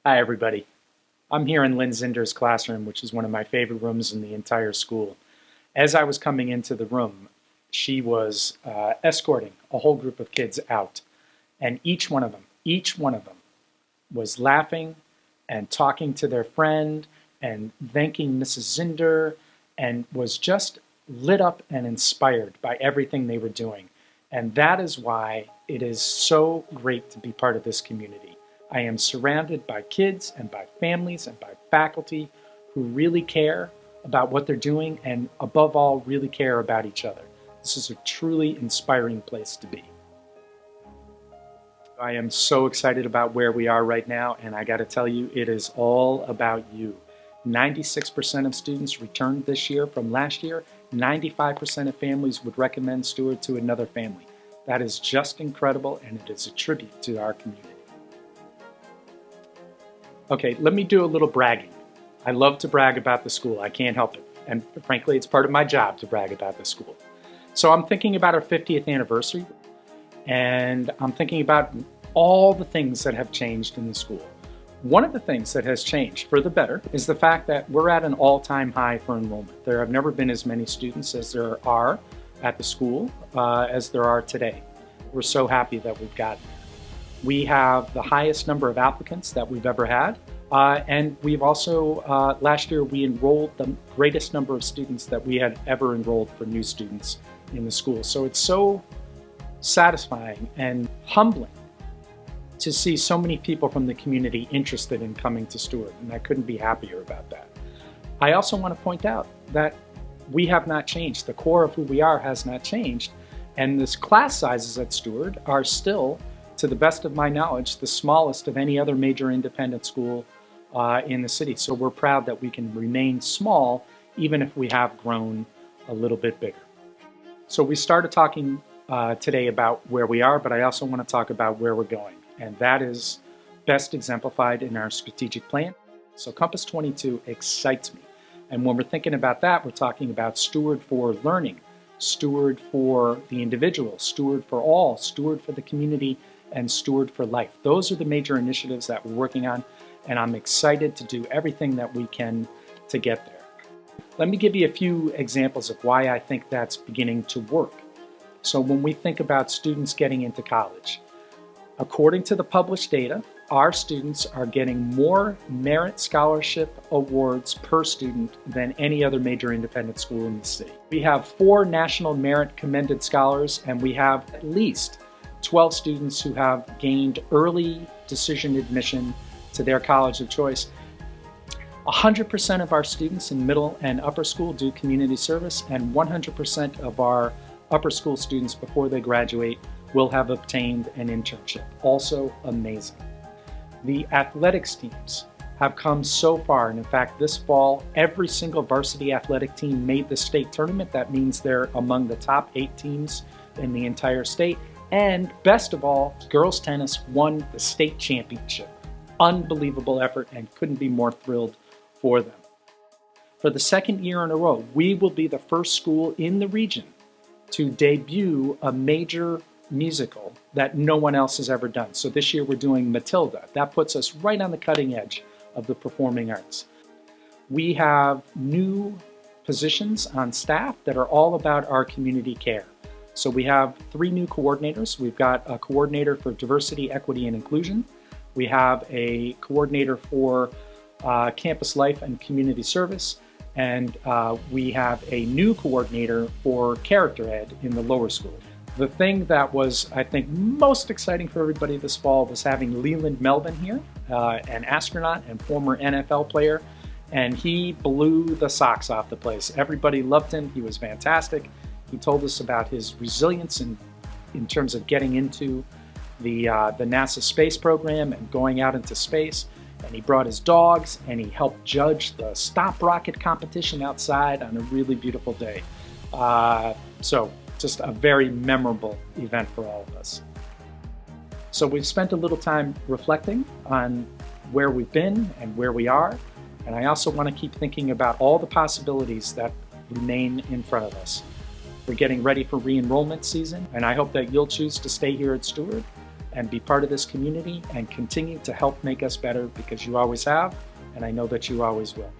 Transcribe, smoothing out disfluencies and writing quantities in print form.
Hi, everybody. I'm here in Lynn Zinder's classroom, which is one of my favorite rooms in the entire school. As I was coming into the room, she was escorting a whole group of kids out. And each one of them was laughing and talking to their friend and thanking Mrs. Zinder and was just lit up and inspired by everything they were doing. And that is why it is so great to be part of this community. I am surrounded by kids and by families and by faculty who really care about what they're doing and above all really care about each other. This is a truly inspiring place to be. I am so excited about where we are right now, and I got to tell you, it is all about you. 96% of students returned this year from last year. 95% of families would recommend Steward to another family. That is just incredible, and it is a tribute to our community. Okay, let me do a little bragging. I love to brag about the school. I can't help it. And frankly, it's part of my job to brag about the school. So I'm thinking about our 50th anniversary, and I'm thinking about all the things that have changed in the school. One of the things that has changed for the better is the fact that we're at an all-time high for enrollment. There have never been as many students as there are at the school as there are today. We're so happy that we've gotten there. We have the highest number of applicants that we've ever had, and we've also, last year we enrolled the greatest number of students that we had ever enrolled for new students in the school. So it's so satisfying and humbling to see so many people from the community interested in coming to Steward, and I couldn't be happier about that. I also want to point out that we have not changed. The core of who we are has not changed, and the class sizes at Steward are still, to the best of my knowledge, the smallest of any other major independent school in the city. So we're proud that we can remain small even if we have grown a little bit bigger. So we started talking today about where we are, but I also want to talk about where we're going. And that is best exemplified in our strategic plan. So Compass 22 excites me. And when we're thinking about that, we're talking about Steward for learning, Steward for the individual, Steward for all, Steward for the community, and Steward for life. Those are the major initiatives that we're working on, and I'm excited to do everything that we can to get there. Let me give you a few examples of why I think that's beginning to work. So when we think about students getting into college, according to the published data, our students are getting more merit scholarship awards per student than any other major independent school in the city. We have 4 national merit commended scholars, and we have at least 12 students who have gained early decision admission to their college of choice. 100% of our students in middle and upper school do community service, and 100% of our upper school students before they graduate will have obtained an internship. Also amazing. The athletics teams have come so far, and in fact this fall every single varsity athletic team made the state tournament. That means they're among the top 8 teams in the entire state. And best of all, girls tennis won the state championship. Unbelievable effort, and couldn't be more thrilled for them. For the second year in a row, we will be the first school in the region to debut a major musical that no one else has ever done. So this year we're doing Matilda. That puts us right on the cutting edge of the performing arts. We have new positions on staff that are all about our community care. So we have 3 new coordinators. We've got a coordinator for diversity, equity, and inclusion. We have a coordinator for campus life and community service. And we have a new coordinator for character ed in the lower school. The thing that was, I think, most exciting for everybody this fall was having Leland Melvin here, an astronaut and former NFL player. And he blew the socks off the place. Everybody loved him. He was fantastic. He told us about his resilience in terms of getting into the NASA space program and going out into space. And he brought his dogs, and he helped judge the stop rocket competition outside on a really beautiful day. So just a very memorable event for all of us. So we've spent a little time reflecting on where we've been and where we are. And I also want to keep thinking about all the possibilities that remain in front of us. We're getting ready for re-enrollment season, and I hope that you'll choose to stay here at Steward and be part of this community and continue to help make us better, because you always have, and I know that you always will.